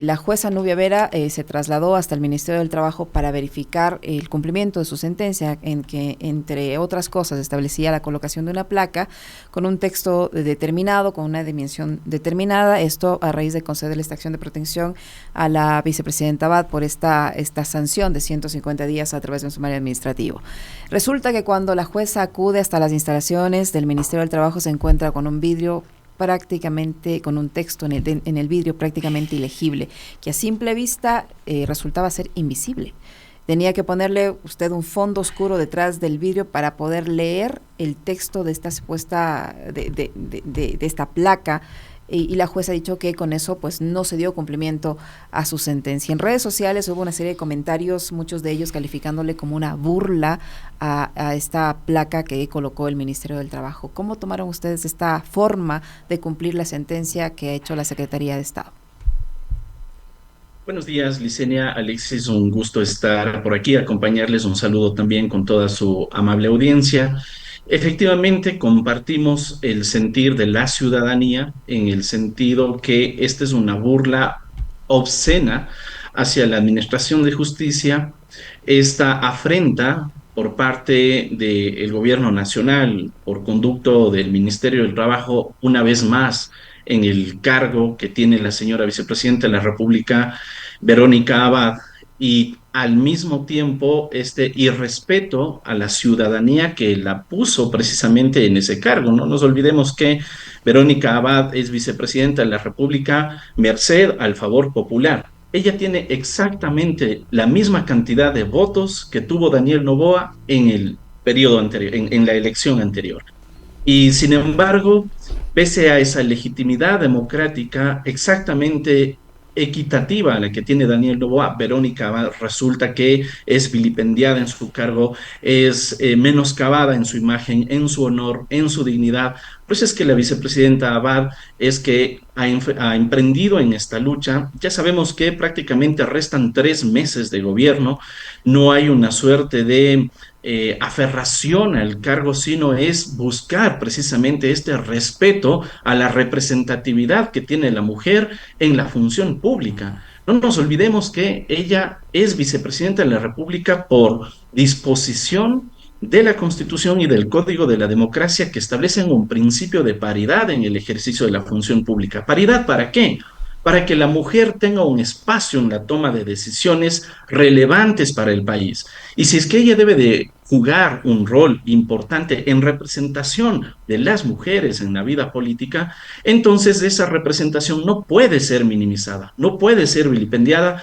La jueza Nubia Vera se trasladó hasta el Ministerio del Trabajo para verificar el cumplimiento de su sentencia, en que, entre otras cosas, establecía la colocación de una placa con un texto determinado, con una dimensión determinada. Esto a raíz de concederle esta acción de protección a la vicepresidenta Abad por esta sanción de 150 días a través de un sumario administrativo. Resulta que cuando la jueza acude hasta las instalaciones del Ministerio del Trabajo se encuentra con un vidrio prácticamente, con un texto en el vidrio prácticamente ilegible, que a simple vista resultaba ser invisible. Tenía que ponerle usted un fondo oscuro detrás del vidrio para poder leer el texto de esta supuesta, de esta placa, y la jueza ha dicho que con eso pues no se dio cumplimiento a su sentencia. En redes sociales hubo una serie de comentarios, muchos de ellos calificándole como una burla a esta placa que colocó el Ministerio del Trabajo. ¿Cómo tomaron ustedes esta forma de cumplir la sentencia que ha hecho la Secretaría de Estado? Buenos días, Licenia, Alexis, un gusto estar por aquí, acompañarles un saludo también con toda su amable audiencia. Efectivamente, compartimos el sentir de la ciudadanía en el sentido que esta es una burla obscena hacia la Administración de Justicia, esta afrenta por parte del Gobierno Nacional, por conducto del Ministerio del Trabajo, una vez más en el cargo que tiene la señora vicepresidenta de la República, Verónica Abad, y al mismo tiempo este irrespeto a la ciudadanía que la puso precisamente en ese cargo. No nos olvidemos que Verónica Abad es vicepresidenta de la República merced al favor popular. Ella tiene exactamente la misma cantidad de votos que tuvo Daniel Noboa en el periodo anterior, en la elección anterior. Y sin embargo, pese a esa legitimidad democrática exactamente equitativa a la que tiene Daniel Noboa, Verónica Abad resulta que es vilipendiada en su cargo, es menoscabada en su imagen, en su honor, en su dignidad. Pues es que la vicepresidenta Abad es que ha emprendido en esta lucha. Ya sabemos que prácticamente restan 3 meses de gobierno, no hay una suerte de aferración al cargo, sino es buscar precisamente este respeto a la representatividad que tiene la mujer en la función pública. No nos olvidemos que ella es vicepresidenta de la República por disposición de la Constitución y del Código de la Democracia que establecen un principio de paridad en el ejercicio de la función pública. ¿Paridad para qué? Para que la mujer tenga un espacio en la toma de decisiones relevantes para el país. Y si es que ella debe de jugar un rol importante en representación de las mujeres en la vida política, entonces esa representación no puede ser minimizada, no puede ser vilipendiada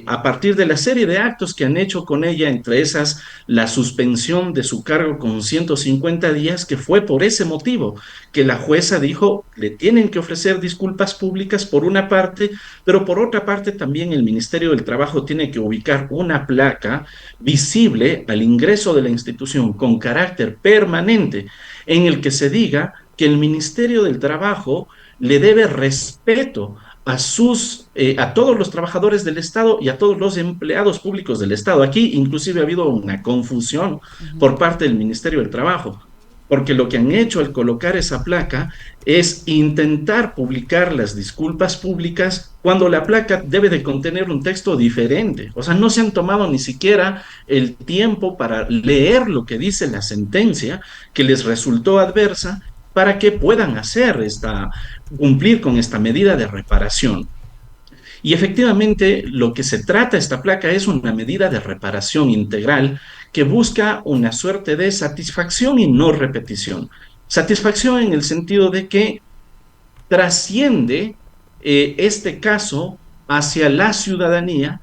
a partir de la serie de actos que han hecho con ella, entre esas la suspensión de su cargo con 150 días, que fue por ese motivo que la jueza dijo le tienen que ofrecer disculpas públicas por una parte, pero por otra parte también el Ministerio del Trabajo tiene que ubicar una placa visible al ingreso de la institución con carácter permanente en el que se diga que el Ministerio del Trabajo le debe respeto a todos los trabajadores del Estado y a todos los empleados públicos del Estado. Aquí inclusive ha habido una confusión Uh -huh. por parte del Ministerio del Trabajo, porque lo que han hecho al colocar esa placa es intentar publicar las disculpas públicas cuando la placa debe de contener un texto diferente. O sea, no se han tomado ni siquiera el tiempo para leer lo que dice la sentencia que les resultó adversa para que puedan cumplir con esta medida de reparación. Y efectivamente, lo que se trata esta placa es una medida de reparación integral que busca una suerte de satisfacción y no repetición. Satisfacción en el sentido de que trasciende este caso hacia la ciudadanía,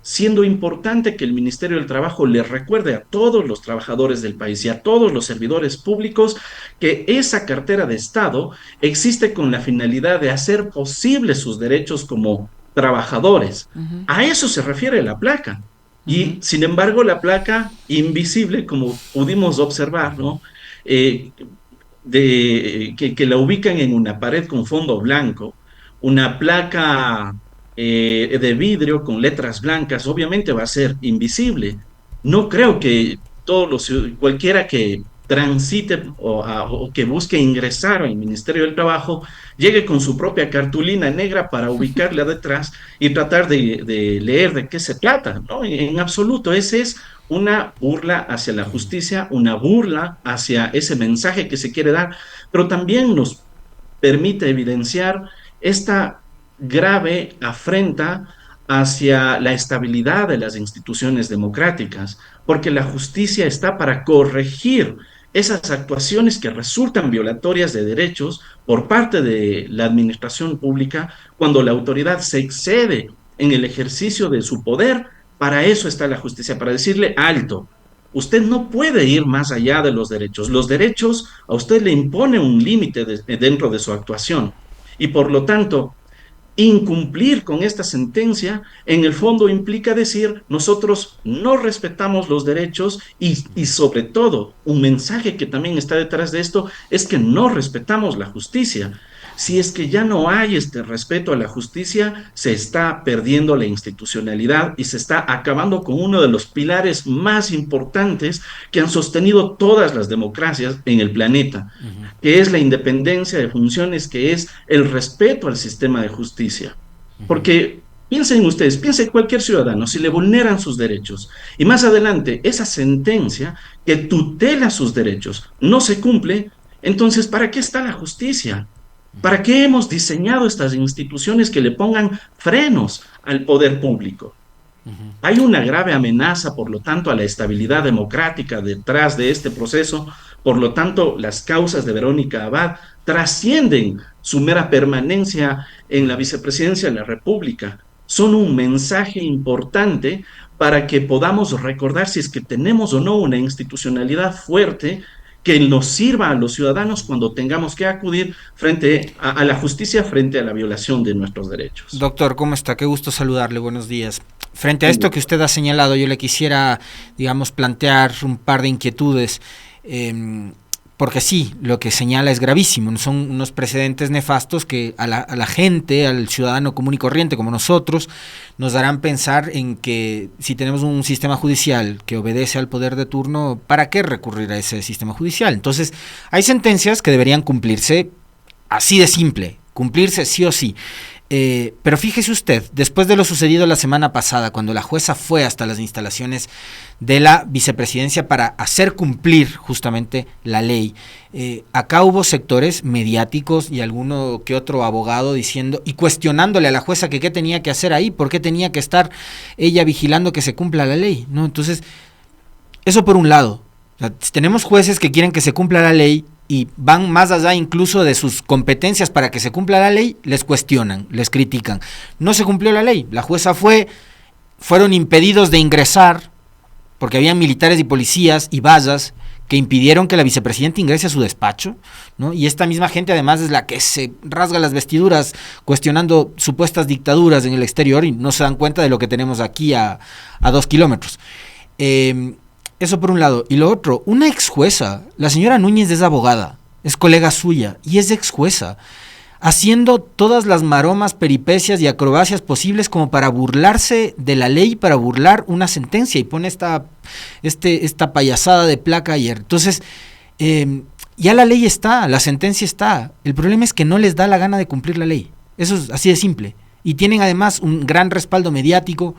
siendo importante que el Ministerio del Trabajo le recuerde a todos los trabajadores del país y a todos los servidores públicos que esa cartera de Estado existe con la finalidad de hacer posibles sus derechos como trabajadores. Uh -huh. A eso se refiere la placa. Uh -huh. Y sin embargo, la placa invisible, como pudimos observar, ¿no? Eh, que la ubican en una pared con fondo blanco, una placa de vidrio con letras blancas, obviamente va a ser invisible. No creo que cualquiera que transite o que busque ingresar al Ministerio del Trabajo, llegue con su propia cartulina negra para ubicarla detrás y tratar de leer de qué se trata, ¿no? En absoluto, ese es una burla hacia la justicia, una burla hacia ese mensaje que se quiere dar, pero también nos permite evidenciar esta grave afrenta hacia la estabilidad de las instituciones democráticas, porque la justicia está para corregir esas actuaciones que resultan violatorias de derechos por parte de la administración pública cuando la autoridad se excede en el ejercicio de su poder. Para eso está la justicia, para decirle alto. Usted no puede ir más allá de los derechos. Los derechos a usted le impone un límite dentro de su actuación. Y por lo tanto, incumplir con esta sentencia, en el fondo implica decir, nosotros no respetamos los derechos y sobre todo, un mensaje que también está detrás de esto es que no respetamos la justicia. Si es que ya no hay este respeto a la justicia, se está perdiendo la institucionalidad y se está acabando con uno de los pilares más importantes que han sostenido todas las democracias en el planeta, que es la independencia de funciones, que es el respeto al sistema de justicia. Porque piensen ustedes, piensen cualquier ciudadano, si le vulneran sus derechos y más adelante esa sentencia que tutela sus derechos no se cumple, entonces ¿para qué está la justicia? ¿Para qué hemos diseñado estas instituciones que le pongan frenos al poder público? Hay una grave amenaza, por lo tanto, a la estabilidad democrática detrás de este proceso. Por lo tanto, las causas de Verónica Abad trascienden su mera permanencia en la vicepresidencia de la República. Son un mensaje importante para que podamos recordar si es que tenemos o no una institucionalidad fuerte que nos sirva a los ciudadanos cuando tengamos que acudir frente a la justicia frente a la violación de nuestros derechos. Doctor, ¿cómo está? Qué gusto saludarle, buenos días. Frente a Un esto que gusto. usted ha señalado, yo le quisiera, digamos, plantear un par de inquietudes, porque sí, lo que señala es gravísimo, son unos precedentes nefastos que a la gente, al ciudadano común y corriente como nosotros, nos harán pensar en que si tenemos un sistema judicial que obedece al poder de turno, ¿para qué recurrir a ese sistema judicial? Entonces, hay sentencias que deberían cumplirse así de simple, cumplirse sí o sí. Pero fíjese usted, después de lo sucedido la semana pasada, cuando la jueza fue hasta las instalaciones de la vicepresidencia para hacer cumplir justamente la ley, acá hubo sectores mediáticos y alguno que otro abogado diciendo y cuestionándole a la jueza que qué tenía que hacer ahí, por qué tenía que estar ella vigilando que se cumpla la ley, ¿no? Entonces, eso por un lado. O sea, tenemos jueces que quieren que se cumpla la ley y van más allá incluso de sus competencias para que se cumpla la ley, les cuestionan, les critican. No se cumplió la ley, la jueza fueron impedidos de ingresar porque había militares y policías y vallas que impidieron que la vicepresidenta ingrese a su despacho, ¿no? Y esta misma gente además es la que se rasga las vestiduras cuestionando supuestas dictaduras en el exterior y no se dan cuenta de lo que tenemos aquí a 2 kilómetros. Eso por un lado. Y lo otro, una ex jueza, la señora Núñez es abogada, es colega suya y es ex jueza, haciendo todas las maromas, peripecias y acrobacias posibles como para burlarse de la ley, para burlar una sentencia y pone esta payasada de placa ayer. Entonces, ya la ley está, la sentencia está. El problema es que no les da la gana de cumplir la ley. Eso es así de simple. Y tienen además un gran respaldo mediático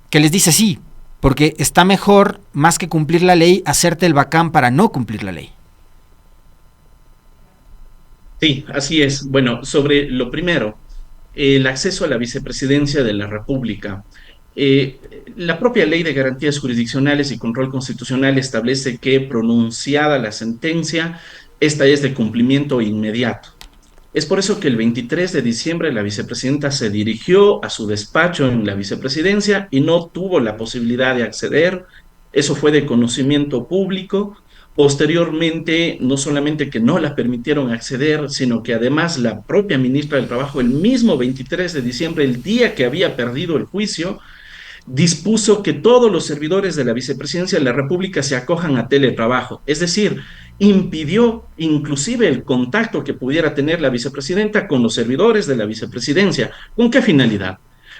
que les dice sí, porque está mejor, más que cumplir la ley, hacerte el bacán para no cumplir la ley. Sí, así es. Bueno, sobre lo primero, el acceso a la vicepresidencia de la República. Eh, la propia Ley de Garantías Jurisdiccionales y Control Constitucional establece que, pronunciada la sentencia, esta es de cumplimiento inmediato. Es por eso que el 23 de diciembre la vicepresidenta se dirigió a su despacho en la vicepresidencia y no tuvo la posibilidad de acceder. Eso fue de conocimiento público. Posteriormente, no solamente que no la permitieron acceder, sino que además la propia ministra del Trabajo, el mismo 23 de diciembre, el día que había perdido el juicio, dispuso que todos los servidores de la vicepresidencia de la República se acojan a teletrabajo, es decir, impidió inclusive el contacto que pudiera tener la vicepresidenta con los servidores de la vicepresidencia. ¿Con qué finalidad?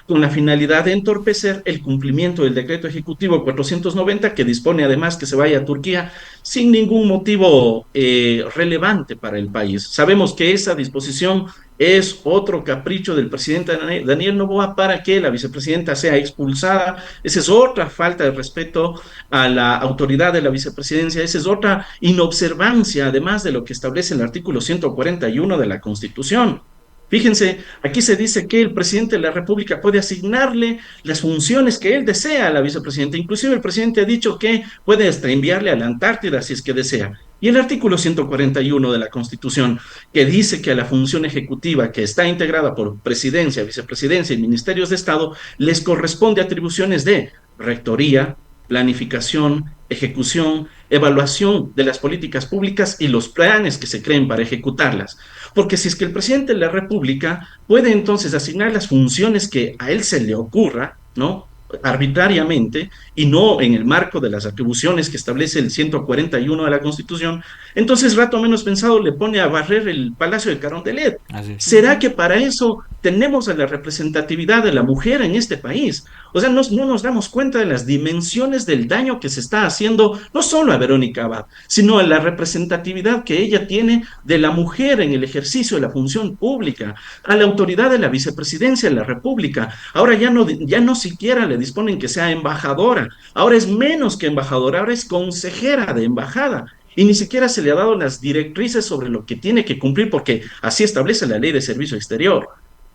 con la finalidad de entorpecer el cumplimiento del decreto ejecutivo 490, que dispone además que se vaya a Turquía sin ningún motivo relevante para el país. Sabemos que esa disposición es otro capricho del presidente Daniel Noboa para que la vicepresidenta sea expulsada. Esa es otra falta de respeto a la autoridad de la vicepresidencia. Esa es otra inobservancia, además de lo que establece el artículo 141 de la Constitución. Fíjense, aquí se dice que el presidente de la República puede asignarle las funciones que él desea a la vicepresidenta. Inclusive el presidente ha dicho que puede hasta enviarle a la Antártida si es que desea. Y el artículo 141 de la Constitución, que dice que a la función ejecutiva, que está integrada por presidencia, vicepresidencia y ministerios de Estado, les corresponde atribuciones de rectoría, planificación, ejecución, evaluación de las políticas públicas y los planes que se creen para ejecutarlas. Porque si es que el presidente de la República puede entonces asignar las funciones que a él se le ocurra, ¿no? Arbitrariamente y no en el marco de las atribuciones que establece el 141 de la Constitución, entonces rato menos pensado le pone a barrer el Palacio de Carondelet. ¿Será que para eso tenemos a la representatividad de la mujer en este país? O sea, no nos damos cuenta de las dimensiones del daño que se está haciendo, no solo a Verónica Abad, sino a la representatividad que ella tiene de la mujer en el ejercicio de la función pública, a la autoridad de la vicepresidencia de la República. Ahora ya no siquiera le disponen que sea embajadora, ahora es menos que embajadora, ahora es consejera de embajada. Y ni siquiera se le ha dado las directrices sobre lo que tiene que cumplir, porque así establece la ley de servicio exterior.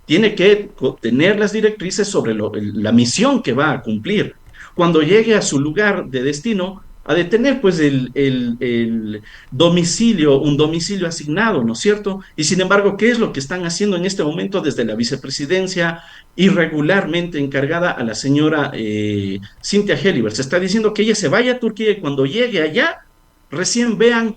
Tiene que tener las directrices sobre la misión que va a cumplir. Cuando llegue a su lugar de destino, ha de tener pues el domicilio, un domicilio asignado, ¿no es cierto? Y sin embargo, ¿qué es lo que están haciendo en este momento desde la vicepresidencia irregularmente encargada a la señora Cynthia Helliver? Se está diciendo que ella se vaya a Turquía y cuando llegue allá, recién vean,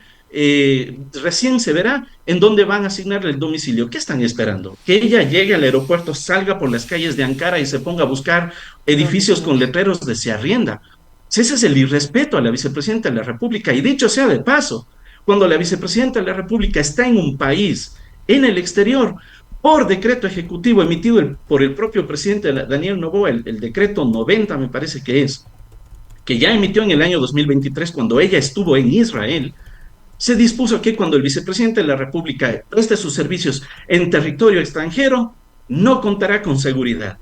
recién se verá en dónde van a asignarle el domicilio. ¿Qué están esperando? Que ella llegue al aeropuerto, salga por las calles de Ankara y se ponga a buscar edificios con letreros de se arrienda. Ese es el irrespeto a la vicepresidenta de la República. Y dicho sea de paso, cuando la vicepresidenta de la República está en un país, en el exterior, por decreto ejecutivo emitido por el propio presidente Daniel Noboa, el decreto 90 me parece que ya emitió en el año 2023 cuando ella estuvo en Israel, se dispuso que cuando el vicepresidente de la República preste sus servicios en territorio extranjero, no contará con seguridad.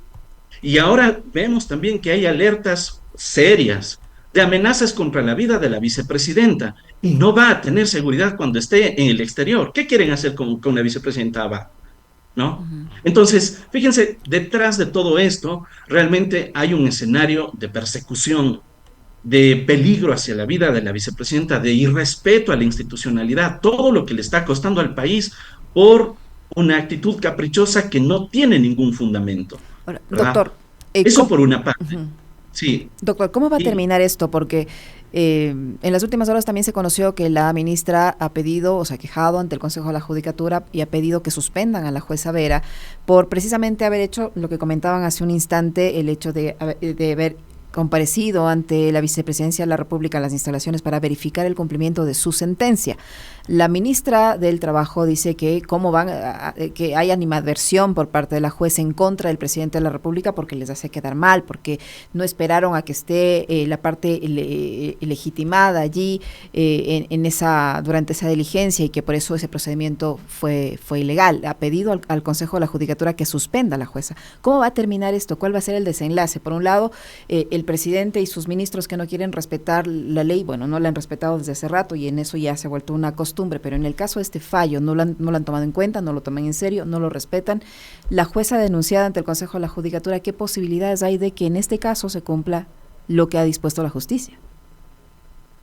Y ahora vemos también que hay alertas serias de amenazas contra la vida de la vicepresidenta y no va a tener seguridad cuando esté en el exterior. ¿Qué quieren hacer con la vicepresidenta Abad? ¿No? Entonces, fíjense, detrás de todo esto realmente hay un escenario de persecución, de peligro hacia la vida de la vicepresidenta, de irrespeto a la institucionalidad, todo lo que le está costando al país por una actitud caprichosa que no tiene ningún fundamento. Ahora, doctor, eso por una parte. Sí. Doctor, ¿cómo va a terminar esto? Porque en las últimas horas también se conoció que la ministra ha pedido, o sea, quejado ante el Consejo de la Judicatura y ha pedido que suspendan a la jueza Vera por precisamente haber hecho lo que comentaban hace un instante, el hecho de haber comparecido ante la vicepresidencia de la República en las instalaciones para verificar el cumplimiento de su sentencia. La ministra del Trabajo dice que que hay animadversión por parte de la jueza en contra del presidente de la República porque les hace quedar mal, porque no esperaron a que esté la parte legitimada allí durante esa diligencia y que por eso ese procedimiento fue ilegal. Ha pedido al Consejo de la Judicatura que suspenda a la jueza. ¿Cómo va a terminar esto? ¿Cuál va a ser el desenlace? Por un lado, el presidente y sus ministros que no quieren respetar la ley, bueno, no la han respetado desde hace rato y en eso ya se ha vuelto una costumbre, pero en el caso de este fallo no lo han tomado en cuenta, no lo toman en serio, no lo respetan. La jueza denunciada ante el Consejo de la Judicatura, ¿qué posibilidades hay de que en este caso se cumpla lo que ha dispuesto la justicia?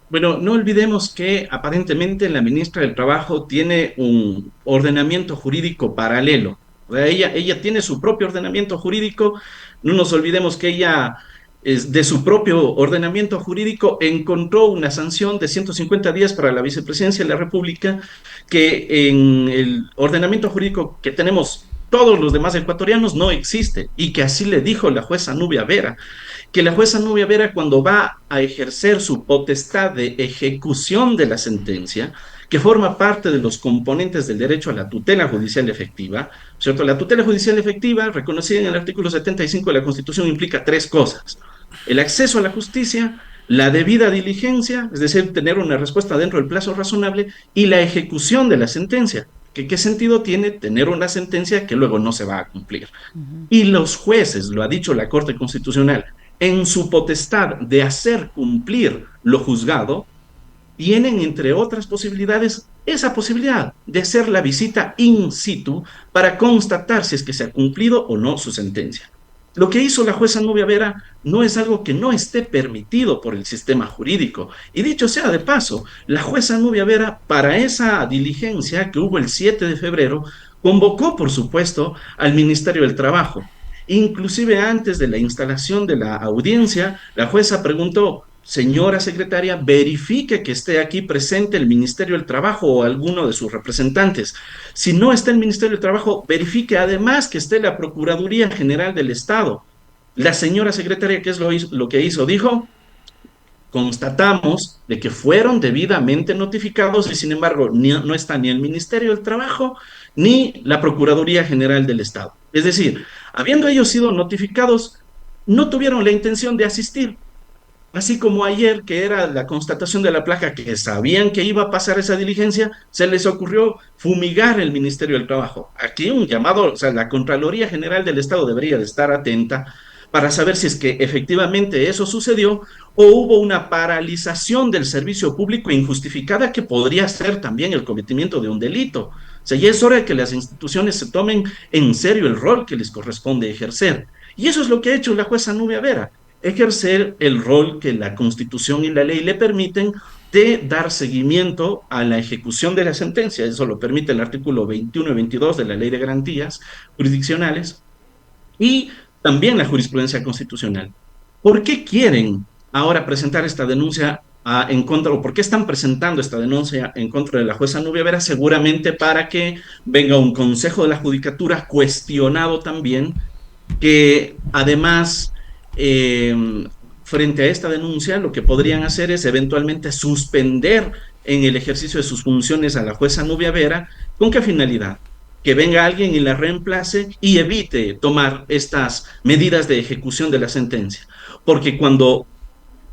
Bueno, no olvidemos que aparentemente la ministra del Trabajo tiene un ordenamiento jurídico paralelo. Ella tiene su propio ordenamiento jurídico. No nos olvidemos que ella, de su propio ordenamiento jurídico, encontró una sanción de 150 días para la vicepresidencia de la República, que en el ordenamiento jurídico que tenemos todos los demás ecuatorianos no existe, y que así le dijo la jueza Nubia Vera, que la jueza Nubia Vera, cuando va a ejercer su potestad de ejecución de la sentencia, que forma parte de los componentes del derecho a la tutela judicial efectiva, ¿cierto? La tutela judicial efectiva, reconocida en el artículo 75 de la Constitución, implica tres cosas: el acceso a la justicia, la debida diligencia, es decir, tener una respuesta dentro del plazo razonable, y la ejecución de la sentencia. ¿Qué sentido tiene tener una sentencia que luego no se va a cumplir? Y los jueces, lo ha dicho la Corte Constitucional, en su potestad de hacer cumplir lo juzgado, tienen, entre otras posibilidades, esa posibilidad de hacer la visita in situ para constatar si es que se ha cumplido o no su sentencia. Lo que hizo la jueza Nubia Vera no es algo que no esté permitido por el sistema jurídico. Y dicho sea de paso, la jueza Nubia Vera, para esa diligencia que hubo el 7 de febrero, convocó, por supuesto, al Ministerio del Trabajo. Inclusive antes de la instalación de la audiencia, la jueza preguntó: señora secretaria, verifique que esté aquí presente el Ministerio del Trabajo o alguno de sus representantes. Si no está el Ministerio del Trabajo, verifique además que esté la Procuraduría General del Estado. La señora secretaria, ¿qué es lo que hizo? Dijo: constatamos de que fueron debidamente notificados y sin embargo no está ni el Ministerio del Trabajo ni la Procuraduría General del Estado. Es decir, habiendo ellos sido notificados, no tuvieron la intención de asistir. Así como ayer, que era la constatación de la placa, que sabían que iba a pasar esa diligencia, se les ocurrió fumigar el Ministerio del Trabajo. Aquí un llamado, o sea, la Contraloría General del Estado debería de estar atenta para saber si es que efectivamente eso sucedió o hubo una paralización del servicio público injustificada que podría ser también el cometimiento de un delito. O sea, ya es hora de que las instituciones se tomen en serio el rol que les corresponde ejercer. Y eso es lo que ha hecho la jueza Nubia Vera: ejercer el rol que la Constitución y la ley le permiten de dar seguimiento a la ejecución de la sentencia. Eso lo permite el artículo 21 y 22 de la Ley de Garantías Jurisdiccionales y también la jurisprudencia constitucional. ¿Por qué quieren ahora presentar esta denuncia en contra, o por qué están presentando esta denuncia en contra de la jueza Nubia Vera? Seguramente para que venga un consejo de la judicatura cuestionado también, que además, frente a esta denuncia, lo que podrían hacer es eventualmente suspender en el ejercicio de sus funciones a la jueza Nubia Vera. ¿Con qué finalidad? Que venga alguien y la reemplace y evite tomar estas medidas de ejecución de la sentencia. Porque cuando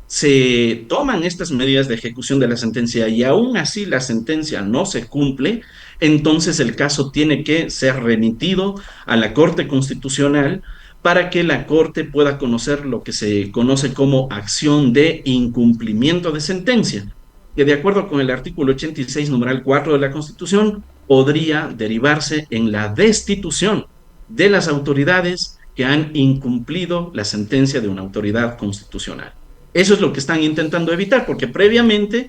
se toman estas medidas de ejecución de la sentencia y aún así la sentencia no se cumple, entonces el caso tiene que ser remitido a la Corte Constitucional para que la Corte pueda conocer lo que se conoce como acción de incumplimiento de sentencia, que de acuerdo con el artículo 86, numeral 4 de la Constitución, podría derivarse en la destitución de las autoridades que han incumplido la sentencia de una autoridad constitucional. Eso es lo que están intentando evitar, porque previamente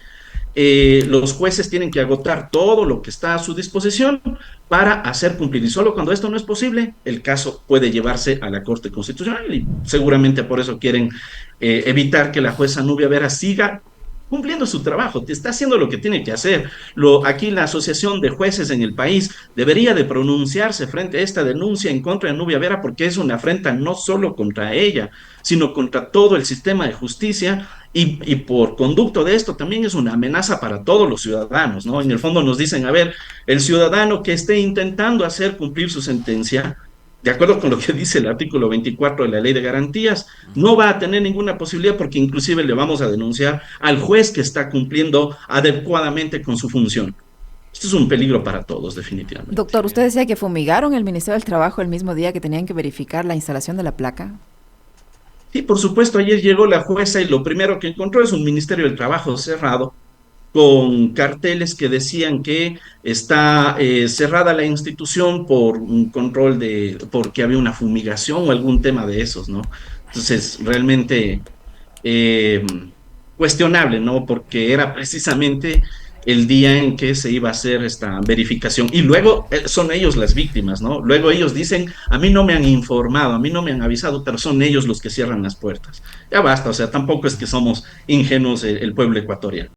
los jueces tienen que agotar todo lo que está a su disposición para hacer cumplir, y solo cuando esto no es posible, el caso puede llevarse a la Corte Constitucional, y seguramente por eso quieren evitar que la jueza Nubia Vera siga cumpliendo su trabajo, está haciendo lo que tiene que hacer. Aquí la Asociación de Jueces en el país debería de pronunciarse frente a esta denuncia en contra de Nubia Vera, porque es una afrenta no solo contra ella, sino contra todo el sistema de justicia, y por conducto de esto también es una amenaza para todos los ciudadanos, ¿no? En el fondo nos dicen: a ver, el ciudadano que esté intentando hacer cumplir su sentencia, de acuerdo con lo que dice el artículo 24 de la Ley de Garantías, no va a tener ninguna posibilidad, porque inclusive le vamos a denunciar al juez que está cumpliendo adecuadamente con su función. Esto es un peligro para todos, definitivamente. Doctor, usted decía que fumigaron el Ministerio del Trabajo el mismo día que tenían que verificar la instalación de la placa. Sí, por supuesto, ayer llegó la jueza y lo primero que encontró es un Ministerio del Trabajo cerrado, con carteles que decían que está cerrada la institución por un control porque había una fumigación o algún tema de esos, ¿no? Entonces, realmente cuestionable, ¿no? Porque era precisamente el día en que se iba a hacer esta verificación. Y luego son ellos las víctimas, ¿no? Luego ellos dicen: a mí no me han informado, a mí no me han avisado, pero son ellos los que cierran las puertas. Ya basta, o sea, tampoco es que somos ingenuos el pueblo ecuatoriano.